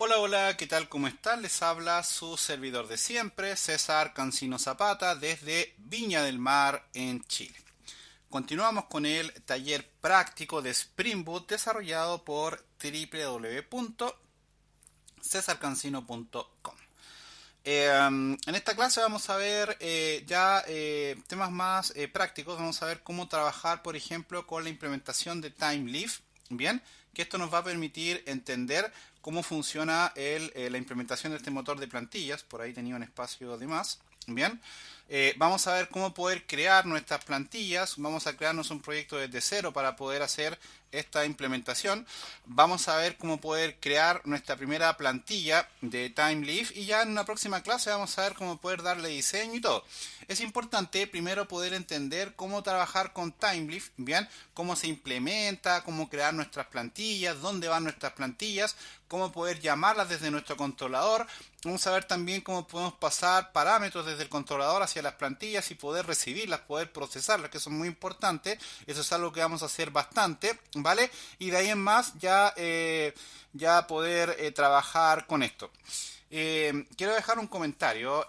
Hola, hola, ¿qué tal? ¿Cómo están? Les habla su servidor de siempre, César Cancino Zapata, desde Viña del Mar, en Chile. Continuamos con el taller práctico de Spring Boot desarrollado por www.cesarcancino.com. En esta clase vamos a ver temas más prácticos. Vamos a ver cómo trabajar, por ejemplo, con la implementación de TimeLeaf. Bien, que esto nos va a permitir entender cómo funciona la implementación de este motor de plantillas. Por ahí tenía un espacio de más. Bien, vamos a ver cómo poder crear nuestras plantillas. Vamos a crearnos un proyecto desde cero para poder hacer esta implementación. Vamos a ver cómo poder crear nuestra primera plantilla de TimeLeaf y ya en una próxima clase vamos a ver cómo poder darle diseño y todo. Es importante primero poder entender cómo trabajar con TimeLeaf, bien, cómo se implementa, cómo crear nuestras plantillas, dónde van nuestras plantillas, cómo poder llamarlas desde nuestro controlador. Vamos a ver también cómo podemos pasar parámetros desde el controlador hacia las plantillas y poder recibirlas, poder procesarlas, que eso es muy importante. Eso es algo que vamos a hacer bastante, ¿vale? Y de ahí en más ya poder trabajar con esto. Quiero dejar un comentario.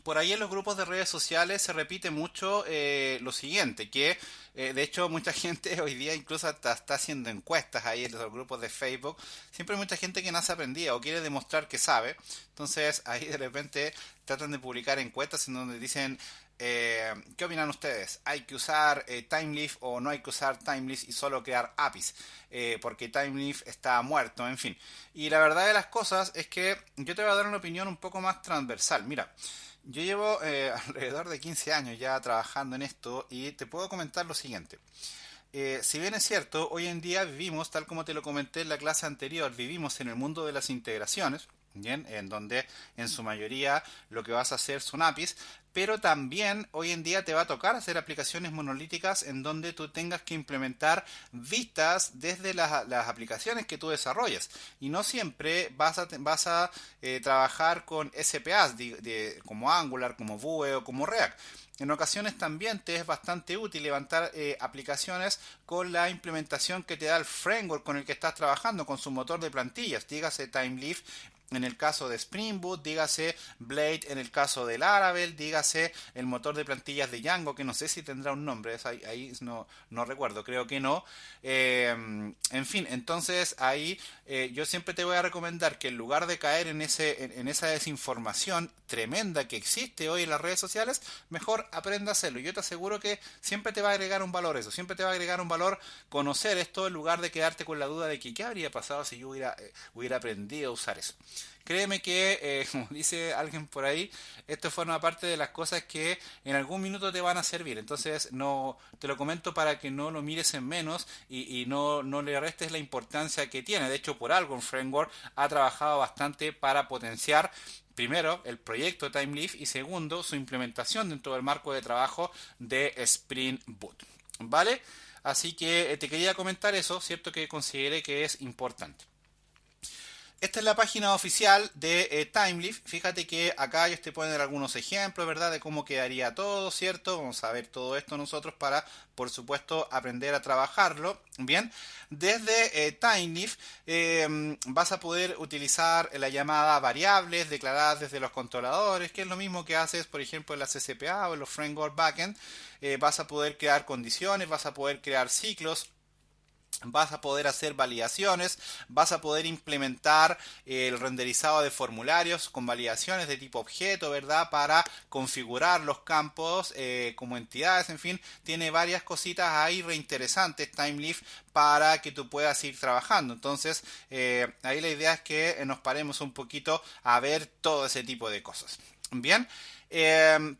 Por ahí en los grupos de redes sociales se repite mucho lo siguiente, que de hecho mucha gente hoy día incluso está haciendo encuestas ahí en los grupos de Facebook. Siempre hay mucha gente que no se aprendía o quiere demostrar que sabe. Entonces ahí de repente tratan de publicar encuestas en donde dicen, ¿qué opinan ustedes? ¿Hay que usar TimeLeaf o no hay que usar TimeLeaf y solo crear APIs? Porque TimeLeaf está muerto, en fin. Y la verdad de las cosas es que yo te voy a dar una opinión un poco más transversal. Mira, yo llevo alrededor de 15 años ya trabajando en esto y te puedo comentar lo siguiente. Si bien es cierto, hoy en día vivimos, tal como te lo comenté en la clase anterior, vivimos en el mundo de las integraciones, bien, en donde en su mayoría lo que vas a hacer son APIs, pero también hoy en día te va a tocar hacer aplicaciones monolíticas en donde tú tengas que implementar vistas desde las aplicaciones que tú desarrollas. Y no siempre vas a trabajar con SPAs como Angular, como Vue o como React. En ocasiones también te es bastante útil levantar aplicaciones con la implementación que te da el framework con el que estás trabajando, con su motor de plantillas, dígase TimeLeaf en el caso de Spring Boot, dígase Blade en el caso de Laravel, dígase el motor de plantillas de Django, que no sé si tendrá un nombre, ahí no recuerdo, creo que no. En fin, entonces ahí yo siempre te voy a recomendar que en lugar de caer en esa desinformación tremenda que existe hoy en las redes sociales, mejor aprenda a hacerlo. Yo te aseguro que siempre te va a agregar un valor eso, siempre te va a agregar un valor conocer esto en lugar de quedarte con la duda de que qué habría pasado si yo hubiera aprendido a usar eso. Créeme que, como dice alguien por ahí, esto forma parte de las cosas que en algún minuto te van a servir. Entonces, no te lo comento para que no lo mires en menos y no le restes la importancia que tiene. De hecho, por algo, un framework ha trabajado bastante para potenciar primero, el proyecto TimeLeaf y segundo, su implementación dentro del marco de trabajo de Spring Boot. ¿Vale? Así que te quería comentar eso, cierto que consideré que es importante. Esta es la página oficial de TimeLeaf. Fíjate que acá ellos te ponen algunos ejemplos, ¿verdad? De cómo quedaría todo, ¿cierto? Vamos a ver todo esto nosotros para, por supuesto, aprender a trabajarlo. Bien, desde TimeLeaf vas a poder utilizar la llamada variables declaradas desde los controladores, que es lo mismo que haces, por ejemplo, en las SPA o en los framework backend. Vas a poder crear condiciones, vas a poder crear ciclos, vas a poder hacer validaciones, vas a poder implementar el renderizado de formularios con validaciones de tipo objeto, ¿verdad? Para configurar los campos como entidades, en fin, tiene varias cositas ahí reinteresantes TimeLeaf para que tú puedas ir trabajando. Entonces, ahí la idea es que nos paremos un poquito a ver todo ese tipo de cosas. Bien,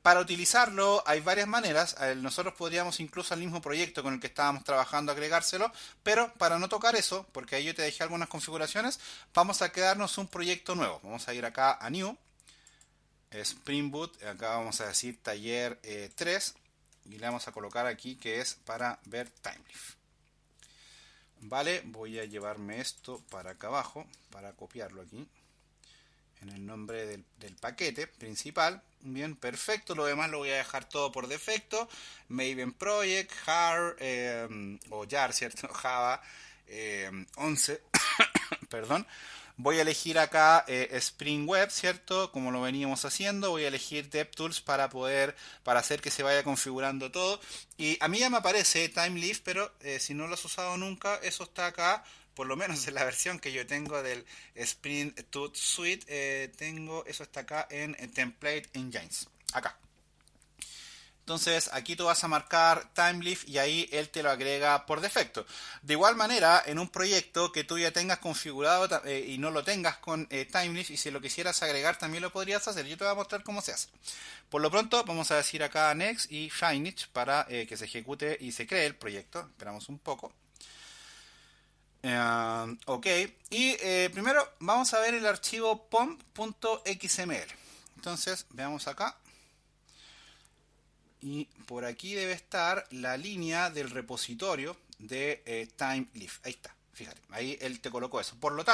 para utilizarlo hay varias maneras. Nosotros podríamos incluso al mismo proyecto con el que estábamos trabajando agregárselo, pero para no tocar eso, porque ahí yo te dejé algunas configuraciones, vamos a crearnos un proyecto nuevo. Vamos a ir acá a New, Spring Boot, acá vamos a decir taller 3 y le vamos a colocar aquí que es para ver TimeLeaf. Vale, voy a llevarme esto para acá abajo para copiarlo aquí en el nombre del paquete principal. Bien, perfecto. Lo demás lo voy a dejar todo por defecto. Maven Project, JAR o JAR, ¿cierto? Java 11, perdón. Voy a elegir acá Spring Web, ¿cierto? Como lo veníamos haciendo. Voy a elegir DevTools para hacer que se vaya configurando todo. Y a mí ya me aparece TimeLeaf, pero si no lo has usado nunca, eso está acá. Por lo menos en la versión que yo tengo del Spring Boot Suite, eso está acá en Template Engines. Acá. Entonces aquí tú vas a marcar TimeLeaf y ahí él te lo agrega por defecto. De igual manera, en un proyecto que tú ya tengas configurado y no lo tengas con TimeLeaf, y si lo quisieras agregar también lo podrías hacer. Yo te voy a mostrar cómo se hace. Por lo pronto vamos a decir acá Next y Finish para que se ejecute y se cree el proyecto. Esperamos un poco. Ok, y primero vamos a ver el archivo pom.xml. Entonces veamos acá. Y por aquí debe estar la línea del repositorio de TimeLeaf. Ahí está, fíjate, ahí él te colocó eso. Por lo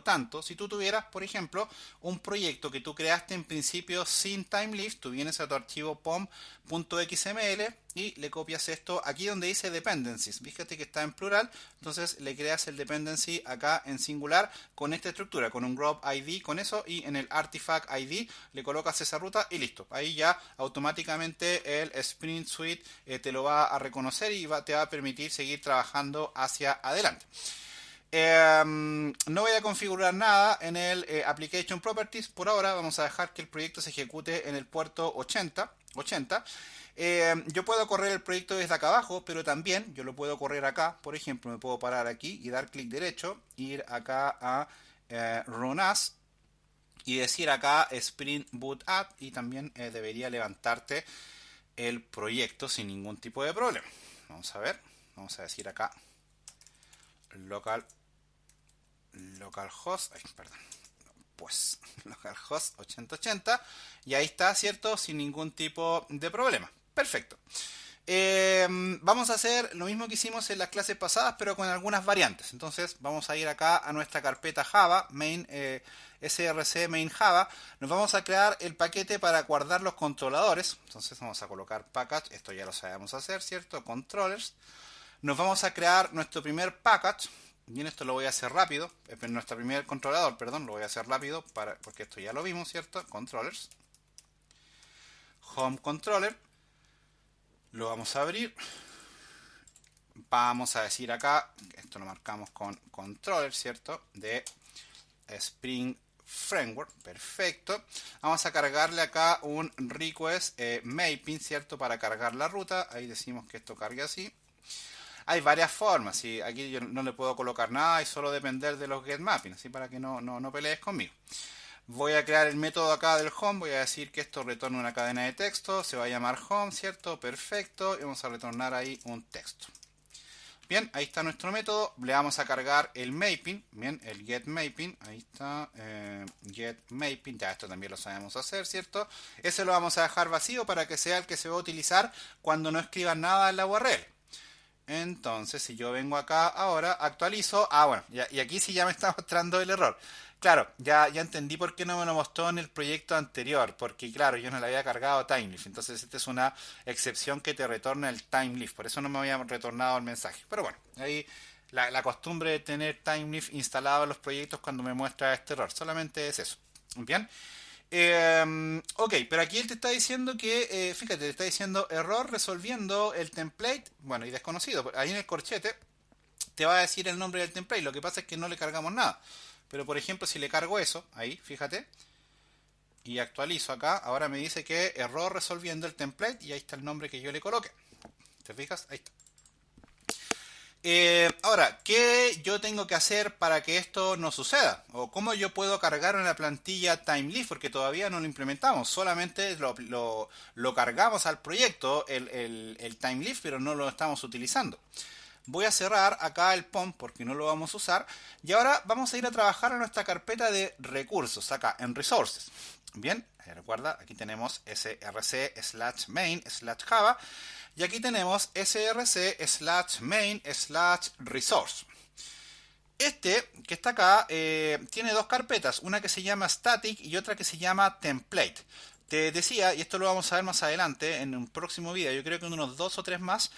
tanto, si tú tuvieras, por ejemplo, un proyecto que tú creaste en principio sin TimeLeaf, tú vienes a tu archivo pom.xml y le copias esto aquí donde dice dependencies. Fíjate que está en plural, entonces le creas el dependency acá en singular con esta estructura, con un group ID, con eso, y en el artifact ID le colocas esa ruta y listo. Ahí ya automáticamente el Spring Suite te lo va a reconocer y te va a permitir seguir trabajando hacia adelante. No voy a configurar nada en el Application Properties. Por ahora vamos a dejar que el proyecto se ejecute en el puerto 80. Yo puedo correr el proyecto desde acá abajo, pero también yo lo puedo correr acá. Por ejemplo, me puedo parar aquí y dar clic derecho, ir acá a Run As y decir acá Spring Boot Up, y también debería levantarte el proyecto sin ningún tipo de problema. Vamos a ver, vamos a decir acá localhost, localhost 8080, y ahí está, ¿cierto? Sin ningún tipo de problema. Perfecto. Vamos a hacer lo mismo que hicimos en las clases pasadas, pero con algunas variantes. Entonces vamos a ir acá a nuestra carpeta Java, main, src main Java. Nos vamos a crear el paquete para guardar los controladores. Entonces vamos a colocar package, esto ya lo sabemos hacer, ¿cierto? Controllers. Nos vamos a crear nuestro primer package. Bien, esto lo voy a hacer rápido. Nuestro primer controlador, perdón, lo voy a hacer rápido porque esto ya lo vimos, ¿cierto? Controllers. Home controller. Lo vamos a abrir. Vamos a decir acá, esto lo marcamos con controller, ¿cierto? De Spring Framework. Perfecto. Vamos a cargarle acá un request mapping, ¿cierto? Para cargar la ruta. Ahí decimos que esto cargue así. Hay varias formas, ¿sí? Aquí yo no le puedo colocar nada y solo depender de los getMapping, así para que no pelees conmigo. Voy a crear el método acá del home, voy a decir que esto retorna una cadena de texto, se va a llamar home, ¿cierto? Perfecto, y vamos a retornar ahí un texto. Bien, ahí está nuestro método, le vamos a cargar el mapping, bien, el getMapping, ahí está, getMapping, ya esto también lo sabemos hacer, ¿cierto? Ese lo vamos a dejar vacío para que sea el que se va a utilizar cuando no escriban nada en la URL. Entonces, si yo vengo acá ahora, actualizo. Bueno, y aquí sí ya me está mostrando el error. Claro, ya entendí por qué no me lo mostró en el proyecto anterior. Porque, claro, yo no le había cargado TimeLeaf. Entonces, esta es una excepción que te retorna el TimeLeaf. Por eso no me había retornado el mensaje. Pero bueno, ahí la costumbre de tener TimeLeaf instalado en los proyectos cuando me muestra este error. Solamente es eso. Bien. Ok, pero aquí él te está diciendo que, fíjate, te está diciendo error resolviendo el template, bueno, y desconocido. Ahí en el corchete te va a decir el nombre del template. Lo que pasa es que no le cargamos nada. Pero por ejemplo, si le cargo eso, ahí, fíjate, y actualizo acá, ahora me dice que error resolviendo el template, y ahí está el nombre que yo le coloqué. ¿Te fijas? Ahí está. Ahora, ¿qué yo tengo que hacer para que esto no suceda? ¿O cómo yo puedo cargar una plantilla TimeLeaf? Porque todavía no lo implementamos, solamente lo cargamos al proyecto, el TimeLeaf, pero no lo estamos utilizando. Voy a cerrar acá el POM porque no lo vamos a usar. Y ahora vamos a ir a trabajar a nuestra carpeta de recursos, acá en Resources. Bien, recuerda, aquí tenemos src/main/java. Y aquí tenemos src/main/resource. Este que está acá tiene dos carpetas, una que se llama static y otra que se llama template. te decía, y esto lo vamos a ver más adelante en un próximo video, yo creo que en unos 2 o 3 más,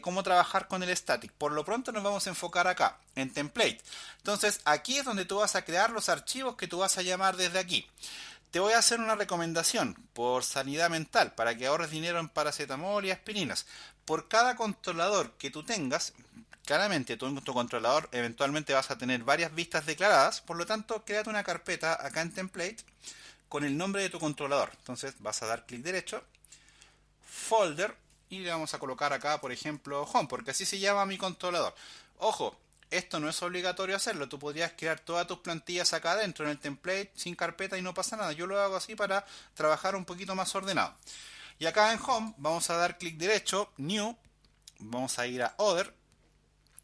cómo trabajar con el static. Por lo pronto nos vamos a enfocar acá, en template. Entonces aquí es donde tú vas a crear los archivos que tú vas a llamar desde aquí. Te voy a hacer una recomendación por sanidad mental, para que ahorres dinero en paracetamol y aspirinas. Por cada controlador que tú tengas, claramente tú en tu controlador eventualmente vas a tener varias vistas declaradas, por lo tanto, créate una carpeta acá en template con el nombre de tu controlador. Entonces vas a dar clic derecho, folder, y le vamos a colocar acá, por ejemplo, home, porque así se llama mi controlador. Ojo, esto no es obligatorio hacerlo. Tú podrías crear todas tus plantillas acá adentro en el template sin carpeta y no pasa nada. Yo lo hago así para trabajar un poquito más ordenado. Y acá en home vamos a dar clic derecho, new, vamos a ir a other,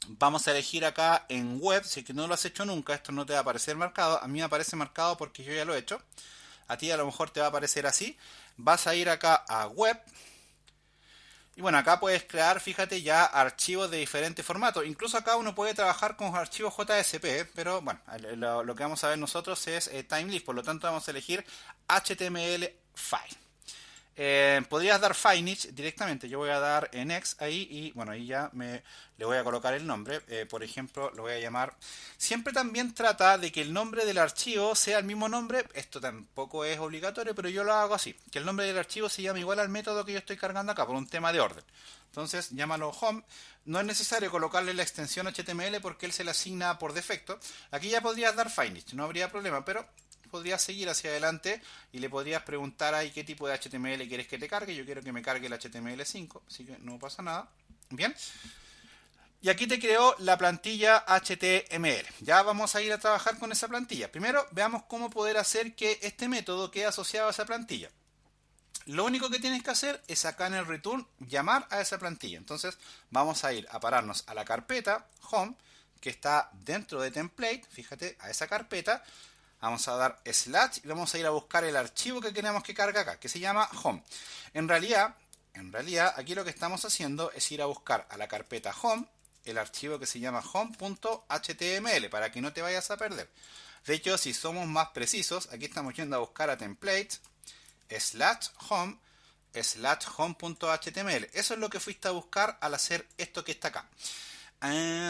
vamos a elegir acá en web. Si es que no lo has hecho nunca, esto no te va a aparecer marcado. A mí me aparece marcado porque yo ya lo he hecho. A ti a lo mejor te va a aparecer así. Vas a ir acá a web. Y bueno, acá puedes crear, fíjate, ya archivos de diferentes formatos. Incluso acá uno puede trabajar con archivos JSP, pero bueno, lo que vamos a ver nosotros es TimeLeaf. Por lo tanto vamos a elegir HTML file. Podrías dar Finich directamente. Yo voy a dar Next ahí y bueno, ahí ya le voy a colocar el nombre. Por ejemplo, lo voy a llamar. Siempre también trata de que el nombre del archivo sea el mismo nombre. Esto tampoco es obligatorio, pero yo lo hago así. Que el nombre del archivo se llame igual al método que yo estoy cargando acá por un tema de orden. Entonces, llámalo home. No es necesario colocarle la extensión HTML porque él se la asigna por defecto. Aquí ya podrías dar Finich, no habría problema, pero podrías seguir hacia adelante y le podrías preguntar ahí qué tipo de HTML quieres que te cargue. Yo quiero que me cargue el HTML5, así que no pasa nada. Bien. Y aquí te creó la plantilla HTML. Ya vamos a ir a trabajar con esa plantilla. Primero veamos cómo poder hacer que este método quede asociado a esa plantilla. Lo único que tienes que hacer es acá en el return llamar a esa plantilla. Entonces vamos a ir a pararnos a la carpeta home que está dentro de template. Fíjate, a esa carpeta. Vamos a dar slash y vamos a ir a buscar el archivo que queremos que cargue acá, que se llama home. En realidad, aquí lo que estamos haciendo es ir a buscar a la carpeta home, el archivo que se llama home.html, para que no te vayas a perder. De hecho, si somos más precisos, aquí estamos yendo a buscar a template, /home/home.html. Eso es lo que fuiste a buscar al hacer esto que está acá.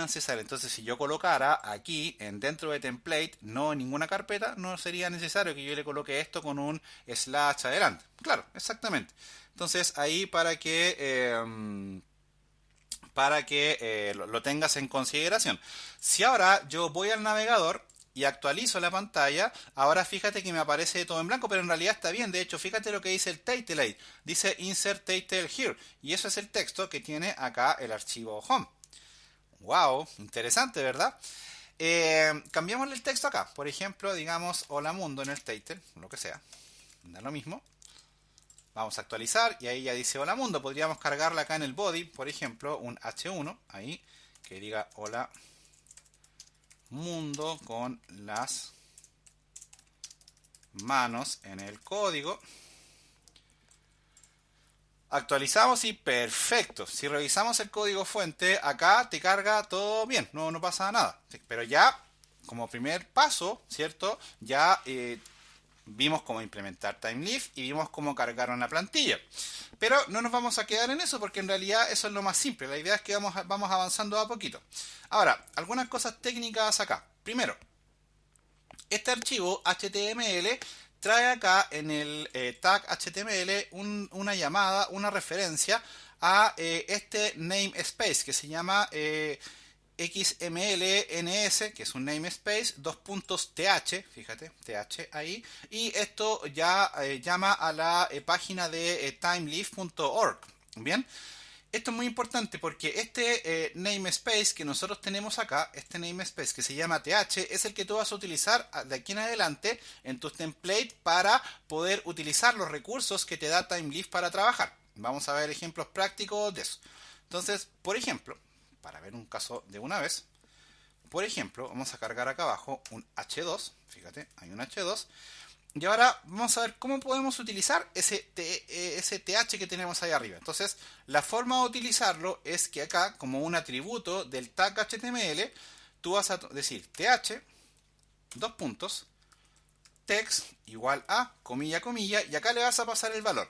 César, entonces si yo colocara aquí dentro de template, no en ninguna carpeta, no sería necesario que yo le coloque esto con un slash adelante. Claro, exactamente. Entonces ahí para que lo tengas en consideración. Si ahora yo voy al navegador y actualizo la pantalla, ahora fíjate que me aparece todo en blanco, pero en realidad está bien. De hecho, fíjate lo que dice el title ahí. Dice insert title here. Y eso es el texto que tiene acá el archivo home. Wow, interesante, ¿verdad? Cambiamos el texto acá. Por ejemplo, digamos hola mundo en el title, lo que sea. Da lo mismo. Vamos a actualizar y ahí ya dice hola mundo. Podríamos cargarla acá en el body, por ejemplo, un H1, ahí, que diga hola mundo con las manos en el código. Actualizamos y perfecto. Si revisamos el código fuente, acá te carga todo bien, no pasa nada. Pero ya, como primer paso, ¿cierto? Ya vimos cómo implementar TimeLeaf y vimos cómo cargar una plantilla. Pero no nos vamos a quedar en eso porque en realidad eso es lo más simple. La idea es que vamos avanzando a poquito. Ahora, algunas cosas técnicas acá. Primero, este archivo HTML trae acá en el tag HTML una llamada, una referencia a este namespace que se llama XMLNS, que es un namespace, th, fíjate, th ahí, y esto ya llama a la página de timeleaf.org. Bien. Esto es muy importante porque este namespace que nosotros tenemos acá, este namespace que se llama th, es el que tú vas a utilizar de aquí en adelante en tus templates para poder utilizar los recursos que te da TimeLeaf para trabajar. Vamos a ver ejemplos prácticos de eso. Entonces, por ejemplo, para ver un caso de una vez, por ejemplo, vamos a cargar acá abajo un H2, fíjate, hay un H2. Y ahora vamos a ver cómo podemos utilizar ese th que tenemos ahí arriba. Entonces, la forma de utilizarlo es que acá, como un atributo del tag HTML, tú vas a decir th, dos puntos, text igual a comilla, comilla, y acá le vas a pasar el valor.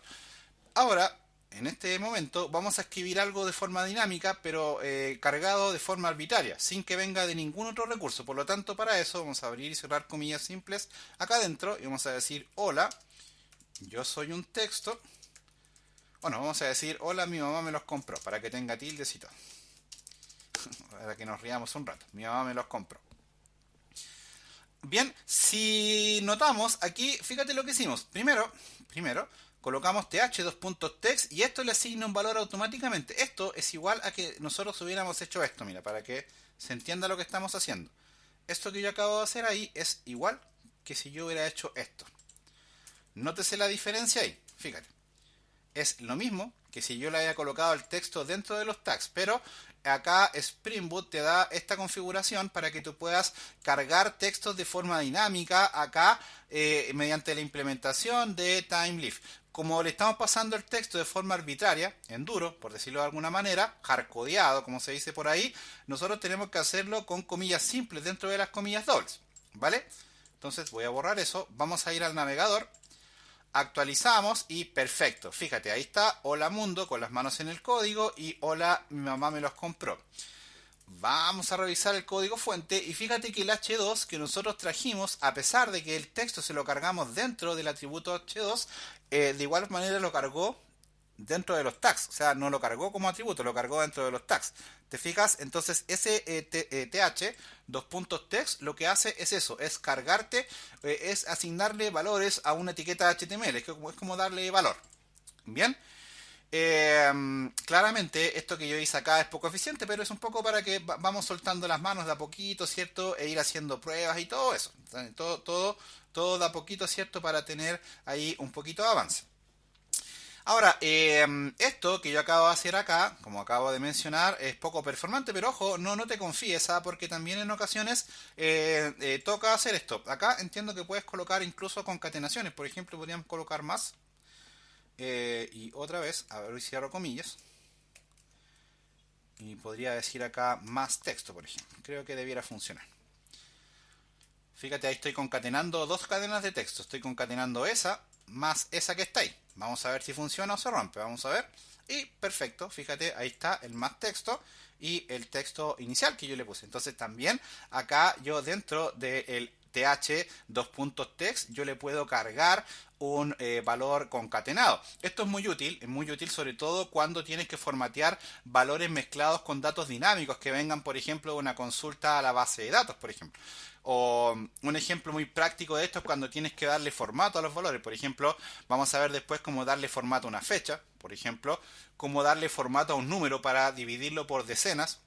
Ahora, en este momento, vamos a escribir algo de forma dinámica, pero cargado de forma arbitraria, sin que venga de ningún otro recurso. Por lo tanto, para eso vamos a abrir y cerrar comillas simples acá adentro y vamos a decir, hola, yo soy un texto. Bueno, vamos a decir, hola, mi mamá me los compró, para que tenga tildes y todo. Para que nos riamos un rato. Mi mamá me los compró. Bien, si notamos aquí, fíjate lo que hicimos. Primero, colocamos th2.text y esto le asigna un valor automáticamente. Esto es igual a que nosotros hubiéramos hecho esto, mira, para que se entienda lo que estamos haciendo. Esto que yo acabo de hacer ahí es igual que si yo hubiera hecho esto. Nótese la diferencia ahí, fíjate. Es lo mismo que si yo le haya colocado el texto dentro de los tags, pero acá Spring Boot te da esta configuración para que tú puedas cargar textos de forma dinámica acá mediante la implementación de TimeLeaf. Como le estamos pasando el texto de forma arbitraria, en duro, por decirlo de alguna manera, hardcodeado, como se dice por ahí, nosotros tenemos que hacerlo con comillas simples dentro de las comillas dobles, ¿vale? Entonces voy a borrar eso, vamos a ir al navegador, actualizamos y perfecto. Fíjate, ahí está hola mundo con las manos en el código y hola mi mamá me los compró. Vamos a revisar el código fuente y fíjate que el h2 que nosotros trajimos, a pesar de que el texto se lo cargamos dentro del atributo h2, de igual manera lo cargó dentro de los tags. O sea, no lo cargó como atributo, lo cargó dentro de los tags. ¿Te fijas? Entonces ese th, text, lo que hace es eso, es cargarte, es asignarle valores a una etiqueta HTML, es como darle valor. Bien. Claramente esto que yo hice acá es poco eficiente, pero es un poco para que vamos soltando las manos de a poquito, ¿cierto? E ir haciendo pruebas y todo eso. Todo de a poquito, ¿cierto? Para tener ahí un poquito de avance. Ahora, esto que yo acabo de hacer acá, como acabo de mencionar, es poco performante, pero ojo, no te confíes, ¿ah? Porque también en ocasiones toca hacer esto. Acá entiendo que puedes colocar incluso concatenaciones, por ejemplo, podríamos colocar más, y otra vez, abro y cierro comillas, y podría decir acá más texto, por ejemplo. Creo que debiera funcionar. Fíjate, ahí estoy concatenando dos cadenas de texto, estoy concatenando esa más esa que está ahí. Vamos a ver si funciona o se rompe. Vamos a ver. Y perfecto, fíjate, ahí está el más texto y el texto inicial que yo le puse. Entonces también acá yo dentro del th2.text yo le puedo cargar un valor concatenado. Esto es muy útil sobre todo cuando tienes que formatear valores mezclados con datos dinámicos que vengan, por ejemplo, de una consulta a la base de datos, por ejemplo. O un ejemplo muy práctico de esto es cuando tienes que darle formato a los valores. Por ejemplo, vamos a ver después cómo darle formato a una fecha. Por ejemplo, cómo darle formato a un número para dividirlo por decenas.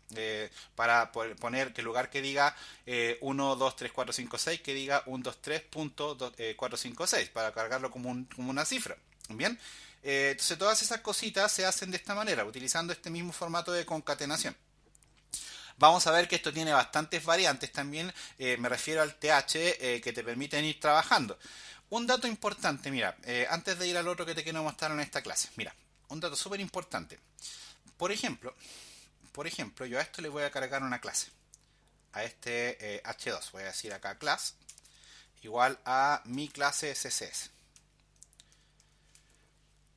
Para poner que en lugar que diga 1, 2, 3, 4, 5, 6, que diga 1, 2, 3.456 para cargarlo como una cifra. Bien. Entonces todas esas cositas se hacen de esta manera, utilizando este mismo formato de concatenación. Vamos a ver que esto tiene bastantes variantes también, me refiero al TH que te permiten ir trabajando. Un dato importante, mira, antes de ir al otro que te quiero mostrar en esta clase, mira, un dato súper importante. Por ejemplo, yo a esto le voy a cargar una clase, a este H2, voy a decir acá class, igual a mi clase CSS.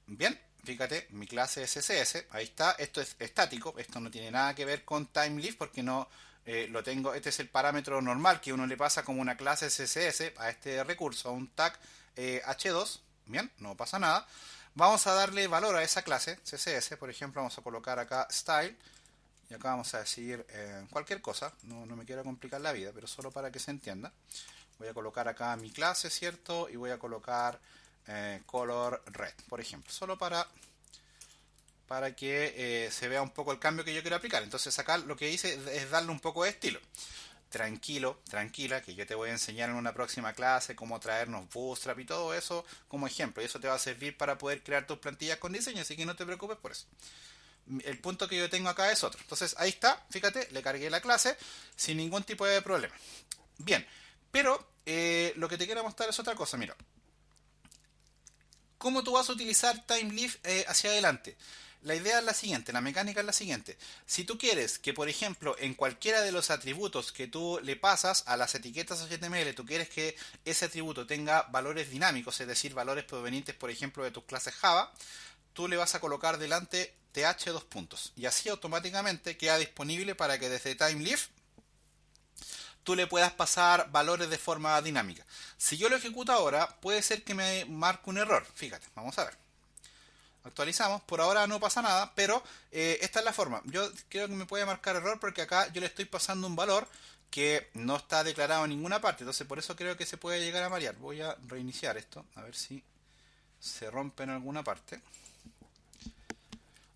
Bien. Fíjate, mi clase es CSS, ahí está, esto es estático, esto no tiene nada que ver con TimeLeaf porque no lo tengo, este es el parámetro normal que uno le pasa como una clase CSS a este recurso, a un tag H2, bien, no pasa nada. Vamos a darle valor a esa clase CSS, por ejemplo, vamos a colocar acá style, y acá vamos a decir cualquier cosa, no me quiero complicar la vida, pero solo para que se entienda. Voy a colocar acá mi clase, ¿cierto? Y voy a colocar color red, por ejemplo, solo para que se vea un poco el cambio que yo quiero aplicar. Entonces acá lo que hice es darle un poco de estilo. Tranquilo, tranquila, que yo te voy a enseñar en una próxima clase cómo traernos Bootstrap y todo eso como ejemplo. Y eso te va a servir para poder crear tus plantillas con diseño, así que no te preocupes por eso. El punto que yo tengo acá es otro. Entonces ahí está, fíjate, le cargué la clase sin ningún tipo de problema. Bien, pero lo que te quiero mostrar es otra cosa, mira. ¿Cómo tú vas a utilizar TimeLeaf hacia adelante? la idea es la siguiente, la mecánica es la siguiente. Si tú quieres que, por ejemplo, en cualquiera de los atributos que tú le pasas a las etiquetas HTML, tú quieres que ese atributo tenga valores dinámicos, es decir, valores provenientes, por ejemplo, de tus clases Java, tú le vas a colocar delante th dos puntos. Y así automáticamente queda disponible para que desde TimeLeaf tú le puedas pasar valores de forma dinámica. Si yo lo ejecuto ahora, puede ser que me marque un error. Fíjate, vamos a ver. Actualizamos, por ahora no pasa nada, pero esta es la forma. Yo creo que me puede marcar error porque acá yo le estoy pasando un valor que no está declarado en ninguna parte. Entonces por eso creo que se puede llegar a marear. Voy a reiniciar esto, a ver si se rompe en alguna parte.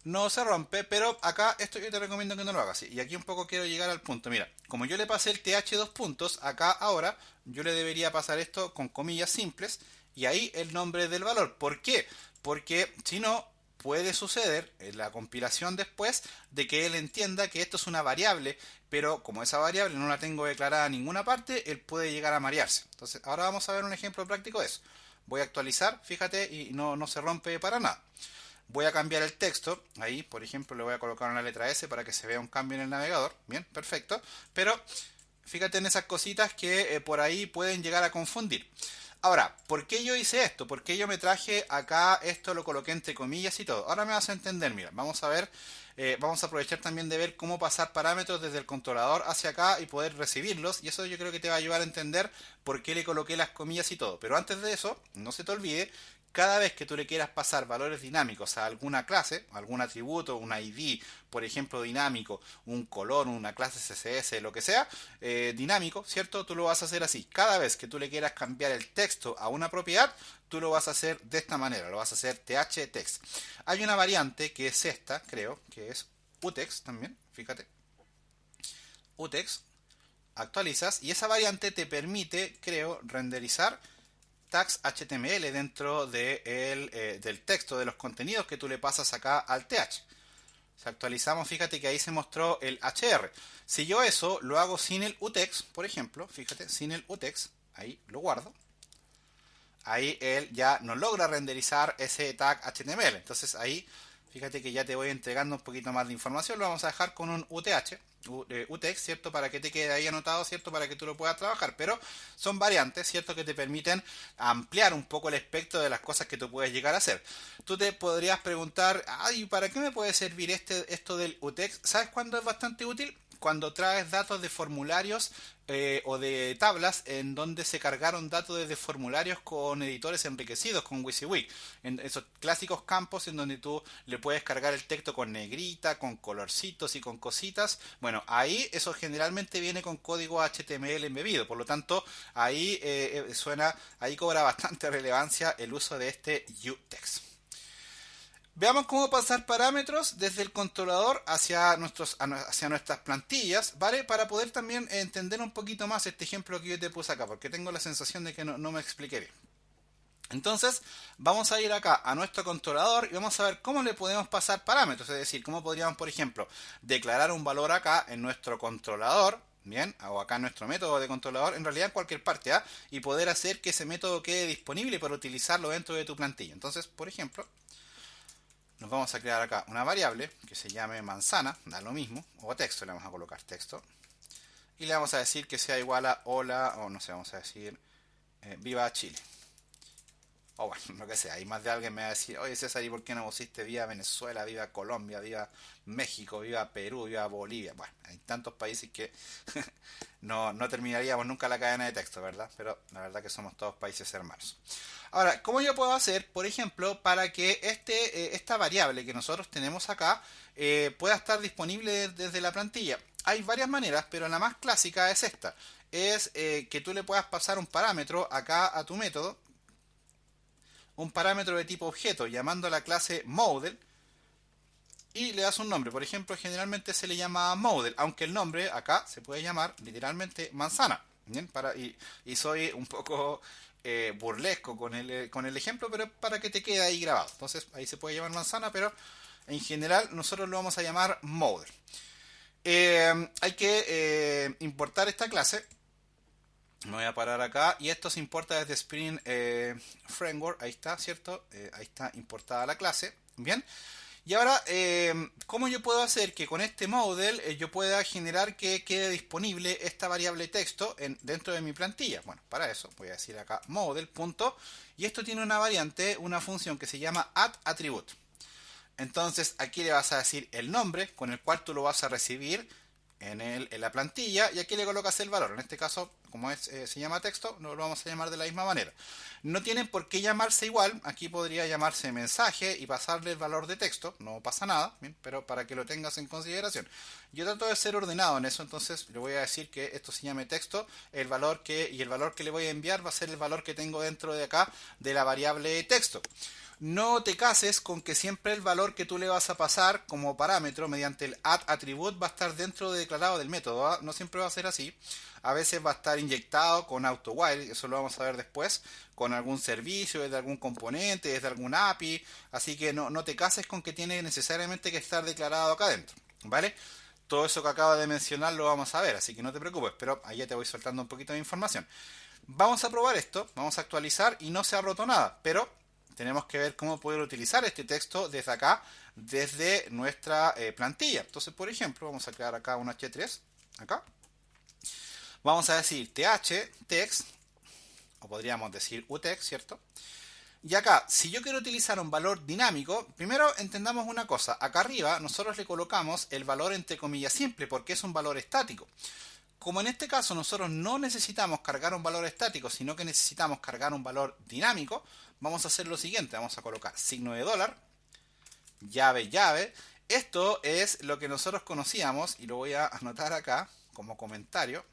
No se rompe, pero acá esto yo te recomiendo que no lo hagas. Y aquí un poco quiero llegar al punto. Mira, como yo le pasé el th dos puntos, acá ahora yo le debería pasar esto con comillas simples y ahí el nombre del valor. ¿Por qué? Porque si no, puede suceder en la compilación después de que él entienda que esto es una variable, pero como esa variable no la tengo declarada en ninguna parte, él puede llegar a marearse. Entonces ahora vamos a ver un ejemplo práctico de eso. Voy a actualizar, fíjate, y no se rompe para nada. Voy a cambiar el texto, ahí por ejemplo le voy a colocar una letra S para que se vea un cambio en el navegador, bien, perfecto, pero fíjate en esas cositas que por ahí pueden llegar a confundir. Ahora, ¿por qué yo hice esto? ¿Por qué yo me traje acá esto, lo coloqué entre comillas y todo? Ahora me vas a entender, mira, vamos a ver, vamos a aprovechar también de ver cómo pasar parámetros desde el controlador hacia acá y poder recibirlos, y eso yo creo que te va a ayudar a entender por qué le coloqué las comillas y todo. Pero antes de eso, no se te olvide, cada vez que tú le quieras pasar valores dinámicos a alguna clase, algún atributo, un ID, por ejemplo, dinámico, un color, una clase CSS, lo que sea, dinámico, ¿cierto? Tú lo vas a hacer así. Cada vez que tú le quieras cambiar el texto a una propiedad, tú lo vas a hacer de esta manera, lo vas a hacer th-text. Hay una variante que es esta, creo, que es utext también, fíjate. Utext, actualizas y esa variante te permite, creo, renderizar tags HTML dentro del texto, de los contenidos que tú le pasas acá al TH. Si actualizamos, fíjate que ahí se mostró el HR. Si yo eso lo hago sin el utext, por ejemplo, fíjate, sin el utext, ahí lo guardo. Ahí él ya no logra renderizar ese tag HTML. Entonces ahí, fíjate que ya te voy entregando un poquito más de información. Lo vamos a dejar con un UTH. UTEX, ¿cierto? Para que te quede ahí anotado, ¿cierto? Para que tú lo puedas trabajar. Pero son variantes, ¿cierto? Que te permiten ampliar un poco el espectro de las cosas que tú puedes llegar a hacer. Tú te podrías preguntar, ay, ¿para qué me puede servir esto del UTEX? ¿Sabes cuándo es bastante útil? Cuando traes datos de formularios o de tablas en donde se cargaron datos desde formularios con editores enriquecidos, con WYSIWYG, en esos clásicos campos en donde tú le puedes cargar el texto con negrita, con colorcitos y con cositas. Bueno, ahí eso generalmente viene con código HTML embebido, por lo tanto ahí ahí cobra bastante relevancia el uso de este utext. Veamos cómo pasar parámetros desde el controlador hacia nuestras plantillas, ¿vale? Para poder también entender un poquito más este ejemplo que yo te puse acá, porque tengo la sensación de que no me expliqué bien. Entonces, vamos a ir acá a nuestro controlador y vamos a ver cómo le podemos pasar parámetros, es decir, cómo podríamos, por ejemplo, declarar un valor acá en nuestro controlador, bien, o acá en nuestro método de controlador, en realidad en cualquier parte, ¿ah? Y poder hacer que ese método quede disponible para utilizarlo dentro de tu plantilla. Entonces, por ejemplo, nos vamos a crear acá una variable que se llame manzana, da lo mismo, o texto, le vamos a colocar texto, y le vamos a decir que sea igual a hola, o no sé, vamos a decir viva Chile. O bueno, lo que sea, y más de alguien me va a decir, oye César, ¿y por qué no pusiste viva Venezuela, viva Colombia, viva México, viva Perú, viva Bolivia? Bueno, hay tantos países que no terminaríamos nunca la cadena de texto, ¿verdad? Pero la verdad que somos todos países hermanos. Ahora, ¿cómo yo puedo hacer, por ejemplo, para que esta variable que nosotros tenemos acá pueda estar disponible desde la plantilla? Hay varias maneras, pero la más clásica es esta. Es que tú le puedas pasar un parámetro acá a tu método, un parámetro de tipo objeto, llamando a la clase model, y le das un nombre. Por ejemplo, generalmente se le llama model, aunque el nombre acá se puede llamar literalmente manzana. ¿Bien? Y soy un poco burlesco con el ejemplo, pero para que te quede ahí grabado. Entonces ahí se puede llamar manzana, pero en general nosotros lo vamos a llamar model. Hay que importar esta clase. Me voy a parar acá y esto se importa desde Spring Framework. Ahí está, ¿cierto? Ahí está importada la clase. Bien. Y ahora, ¿cómo yo puedo hacer que con este model yo pueda generar que quede disponible esta variable texto dentro de mi plantilla? Bueno, para eso voy a decir acá model. Y esto tiene una variante, una función que se llama addAttribute. Entonces aquí le vas a decir el nombre con el cual tú lo vas a recibir en la plantilla, y aquí le colocas el valor. En este caso, como se llama texto, no lo vamos a llamar de la misma manera. No tienen por qué llamarse igual. Aquí podría llamarse mensaje y pasarle el valor de texto, no pasa nada, ¿bien? Pero para que lo tengas en consideración. Yo trato de ser ordenado en eso, entonces le voy a decir que esto se llame texto, y el valor que le voy a enviar va a ser el valor que tengo dentro de acá de la variable texto. No te cases con que siempre el valor que tú le vas a pasar como parámetro mediante el addAttribute va a estar dentro de declarado del método, ¿eh? No siempre va a ser así. A veces va a estar inyectado con AutoWhile, eso lo vamos a ver después, con algún servicio, desde algún componente, desde algún API. Así que no te cases con que tiene necesariamente que estar declarado acá adentro, ¿vale? Todo eso que acabo de mencionar lo vamos a ver, así que no te preocupes, pero ahí ya te voy soltando un poquito de información. Vamos a probar esto, vamos a actualizar y no se ha roto nada, pero tenemos que ver cómo poder utilizar este texto desde acá, desde nuestra plantilla. Entonces, por ejemplo, vamos a crear acá un H3, acá. Vamos a decir text, o podríamos decir utext, ¿cierto? Y acá, si yo quiero utilizar un valor dinámico, primero entendamos una cosa. Acá arriba nosotros le colocamos el valor entre comillas simple, porque es un valor estático. Como en este caso nosotros no necesitamos cargar un valor estático, sino que necesitamos cargar un valor dinámico, vamos a hacer lo siguiente. Vamos a colocar signo de dólar, llave. Esto es lo que nosotros conocíamos, y lo voy a anotar acá como comentario.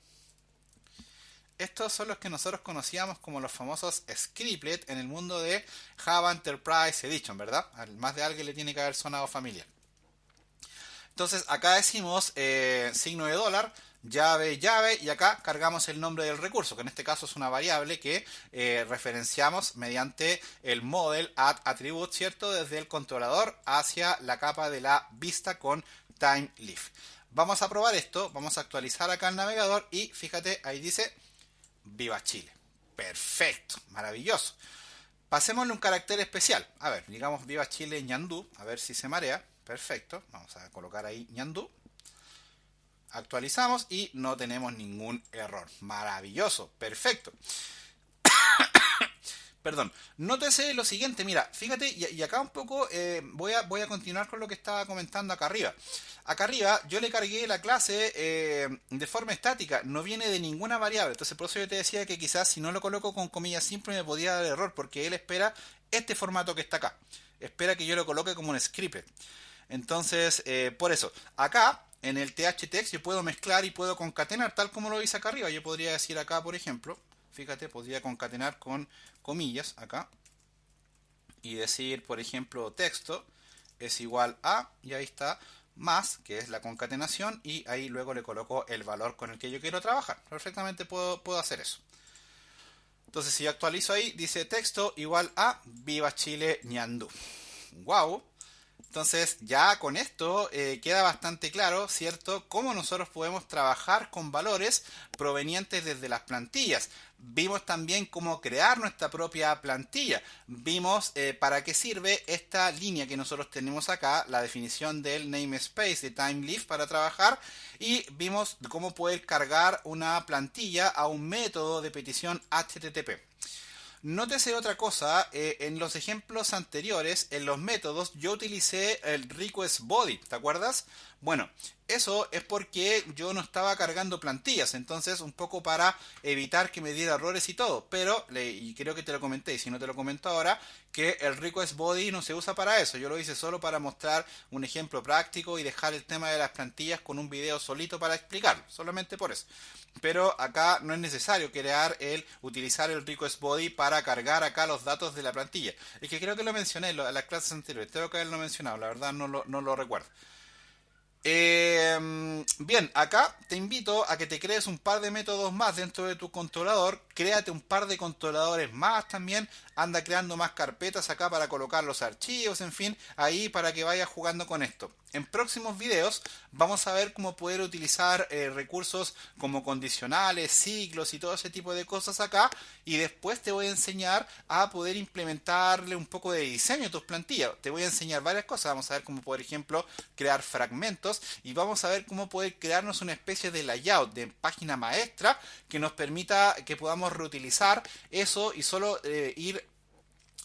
Estos son los que nosotros conocíamos como los famosos scriptlet en el mundo de Java Enterprise Edition, ¿verdad? A más de alguien le tiene que haber sonado familiar. Entonces acá decimos signo de dólar, llave, y acá cargamos el nombre del recurso, que en este caso es una variable que referenciamos mediante el model addAttribute, ¿cierto? Desde el controlador hacia la capa de la vista con TimeLeaf. Vamos a probar esto, vamos a actualizar acá el navegador y fíjate, ahí dice Viva Chile. Perfecto, maravilloso. Pasémosle un carácter especial. A ver, digamos Viva Chile ñandú, a ver si se marea. Perfecto, vamos a colocar ahí ñandú. Actualizamos y no tenemos ningún error. Maravilloso, perfecto. Perdón, nótese lo siguiente, mira, fíjate, y acá un poco voy a continuar con lo que estaba comentando acá arriba. Acá arriba yo le cargué la clase de forma estática, no viene de ninguna variable. Entonces por eso yo te decía que quizás si no lo coloco con comillas simples me podía dar error, porque él espera este formato que está acá. Espera que yo lo coloque como un script. Entonces, por eso, acá en el TH-text yo puedo mezclar y puedo concatenar, tal como lo hice acá arriba. Yo podría decir acá, por ejemplo, fíjate, podría concatenar con comillas acá y decir, por ejemplo, texto es igual a, y ahí está, más, que es la concatenación, y ahí luego le coloco el valor con el que yo quiero trabajar. Perfectamente puedo hacer eso. Entonces, si yo actualizo ahí, dice texto igual a Viva Chile ñandú. ¡Wow! Entonces ya con esto queda bastante claro, ¿cierto?, cómo nosotros podemos trabajar con valores provenientes desde las plantillas. Vimos también cómo crear nuestra propia plantilla. Vimos para qué sirve esta línea que nosotros tenemos acá, la definición del namespace de TimeLeaf para trabajar. Y vimos cómo poder cargar una plantilla a un método de petición HTTP. Nótese otra cosa, en los ejemplos anteriores, en los métodos, yo utilicé el request body, ¿te acuerdas? Bueno, eso es porque yo no estaba cargando plantillas, entonces un poco para evitar que me diera errores y todo, pero, y creo que te lo comenté, y si no te lo comento ahora, que el request body no se usa para eso, yo lo hice solo para mostrar un ejemplo práctico y dejar el tema de las plantillas con un video solito para explicarlo, solamente por eso. Pero acá no es necesario utilizar el request body para cargar acá los datos de la plantilla. Es que creo que lo mencioné en las clases anteriores, tengo que haberlo mencionado, la verdad no lo recuerdo. Bien, acá te invito a que te crees un par de métodos más dentro de tu controlador créate un par de controladores más también, anda creando más carpetas acá para colocar los archivos, en fin, ahí para que vayas jugando con esto. En próximos videos vamos a ver cómo poder utilizar recursos como condicionales, ciclos y todo ese tipo de cosas acá, y después te voy a enseñar a poder implementarle un poco de diseño a tus plantillas. Te voy a enseñar varias cosas, vamos a ver cómo, por ejemplo, crear fragmentos, y vamos a ver cómo poder crearnos una especie de layout de página maestra que nos permita que podamos reutilizar eso y solo ir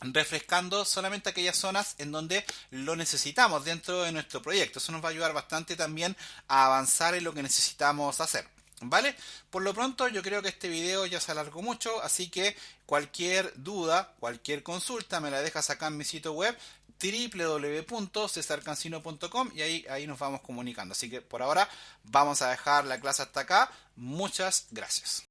refrescando solamente aquellas zonas en donde lo necesitamos dentro de nuestro proyecto. Eso nos va a ayudar bastante también a avanzar en lo que necesitamos hacer. ¿Vale? Por lo pronto yo creo que este video ya se alargó mucho, así que cualquier duda, cualquier consulta me la dejas acá en mi sitio web www.cesarcancino.com y ahí nos vamos comunicando. Así que por ahora vamos a dejar la clase hasta acá. Muchas gracias.